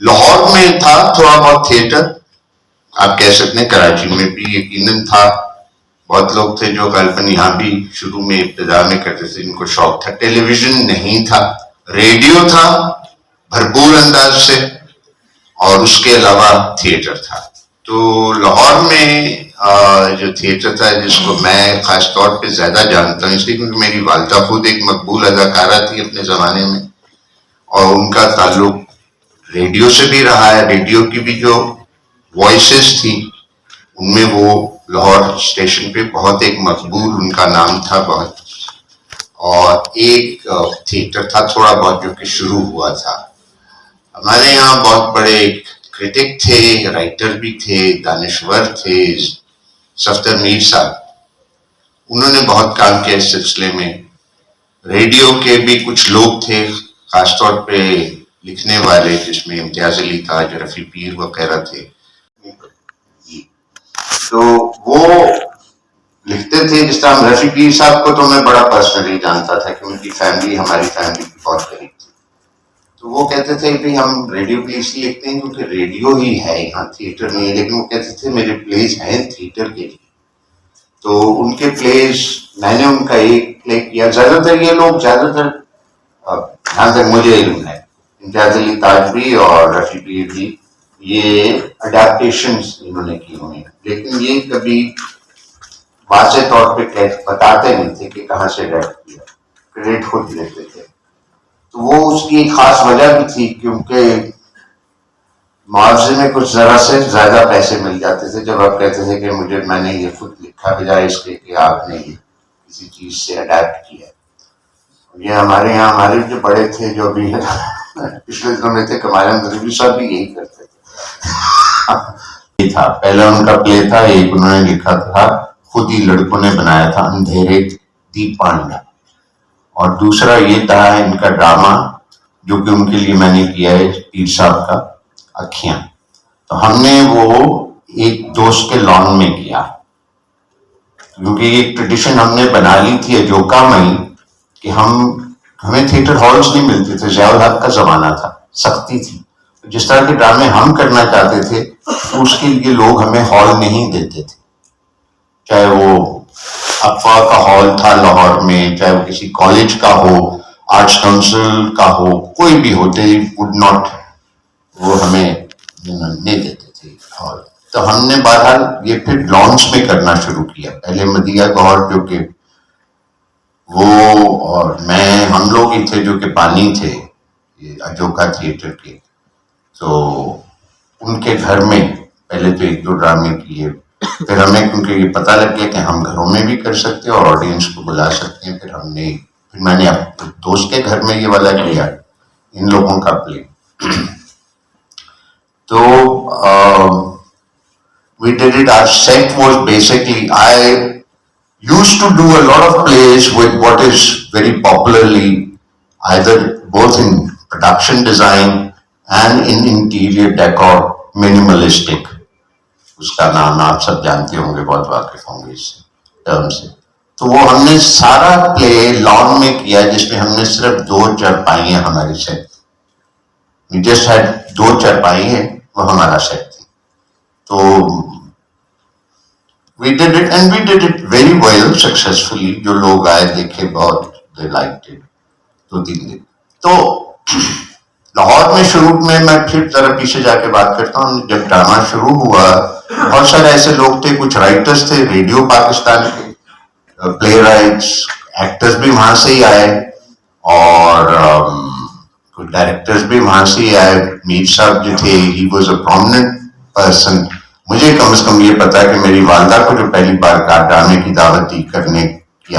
लाहौर में था थोड़ा बहुत थिएटर, आप कह सकते हैं कराची में भी यकीनन था। बहुत लोग थे जो गलबन यहाँ भी शुरू में इब्तिदा में करते थे, इनको शौक था। टेलीविजन नहीं था, रेडियो था भरपूर अंदाज से, और उसके अलावा थिएटर था। तो लाहौर में जो थिएटर था, जिसको मैं खास तौर पे ज्यादा जानता हूँ इसलिए क्योंकि मेरी वालिदा खुद एक मकबूल अदाकारा थी अपने जमाने में, और उनका ताल्लुक रेडियो से भी रहा है। रेडियो की भी जो वॉइसेस थी उनमें वो लाहौर स्टेशन पे बहुत एक मकबूल उनका नाम था बहुत। और एक थिएटर था थोड़ा बहुत जो कि शुरू हुआ था। हमारे यहाँ बहुत बड़े क्रिटिक थे, राइटर भी थे, दानिश्वर थे, सफ्दर मीर साहब, उन्होंने बहुत काम किया इस सिलसिले में। रेडियो के भी कुछ लोग थे खासतौर पे लिखने वाले, जिसमें इम्तियाज अली ताज, रफी पीर वगैरह थे। तो वो लिखते थे, जिस तरह रफी पीर साहब को तो मैं बड़ा पर्सनली जानता था कि उनकी फैमिली हमारी फैमिली की बहुत करीब थी। तो वो कहते थे कि हम रेडियो प्ले इसलिए लिखते हैं क्योंकि रेडियो ही है, यहाँ थिएटर नहीं है। लेकिन वो कहते थे मेरे प्लेज हैं थिएटर के लिए। तो उनके प्लेज मैंने उनका एक प्ले किया। ज्यादातर ये लोग जहां तक मुझे इल्म है, इम्तियाज अली ताजवी और रफी पीर भी, ये अडेप्टेशंस इन्होंने की हुई हैं, लेकिन ये कभी वाज़े तौर पे बताते नहीं थे कि कहाँ से अडेप्ट किया, क्रेडिट खुद लेते थे। तो वो उसकी एक खास वजह भी थी क्योंकि मुआवजे में कुछ जरा से ज्यादा पैसे मिल जाते थे जब आप कहते थे कि मैंने ये खुद लिखा, बजाय इसके कि आपने ये किसी चीज से अडेप्ट किया। ये हमारे यहाँ हमारे जो बड़े थे, जो अभी पिछले दिनों में थे, कमाल नदवी साहब भी यही करते थे। था पहला उनका प्ले था, एक उन्होंने लिखा था, खुद ही लड़कों ने बनाया था, अंधेरे दीप पांडा। और दूसरा ये था इनका ड्रामा जो कि उनके लिए मैंने किया है, पीर साहब का अखियां। तो हमने वो एक दोस्त के लॉन में किया, क्योंकि एक ट्रेडिशन हमने बना ली थी अजोका में कि हमें थिएटर हॉल्स नहीं मिलते थे। ज़ियाउल हक का जमाना था, सख्ती थी। जिस तरह के ड्रामे हम करना चाहते थे तो उसके लिए लोग हमें हॉल नहीं देते थे, चाहे वो अफवा का हॉल था लाहौर में, चाहे वो किसी कॉलेज का हो, आर्ट्स काउंसिल का हो, कोई भी हो, दे वुड नॉट, वो हमें नहीं देते थे हॉल। तो हमने बहरहाल ये फिर लॉन्च में करना शुरू किया। पहले मदिया गौर जो कि वो और मैं, हम लोग ही थे जो कि बानी थे ये अजोका थिएटर के। तो उनके घर में पहले तो एक दो ड्रामे किए, फिर हमें क्योंकि ये पता लग गया कि हम घरों में भी कर सकते हैं और ऑडियंस को बुला सकते हैं, फिर मैंने अपने दोस्त के घर में ये वाला किया, इन लोगों का प्ले। तो we did it. Our set was basically, I used to do a lot of plays with what is very popularly either both in production design and in interior decor, minimalistic. उसका नाम आप सब जानते होंगे, बहुत वाकिफ होंगे इस टर्म से। तो वो हमने सारा प्ले लॉन में किया, जिसमें हमने सिर्फ 2 चारपाइयां हमारे सेट, we just had 2 चारपाइयां, वो हमारा सेट थी। तो we did it and we did it very well successfully. जो लोग आए देखे, बहुत they liked it। 2-3 दिन तो लाहौर में शुरू में, मैं फिर जरा पीछे जाके बात करता हूँ, जब ड्रामा शुरू हुआ बहुत सारे ऐसे लोग थे, कुछ राइटर्स थे रेडियो पाकिस्तान के, प्ले राइट्स, एक्टर्स भी वहां से ही आए, और कुछ डायरेक्टर्स भी वहां से ही आए। मीर साहब जो थे, he was a prominent person. मुझे कम से कम ये पता है कि मेरी वालदा को जो पहली बार ड्रामे की दावत दी करने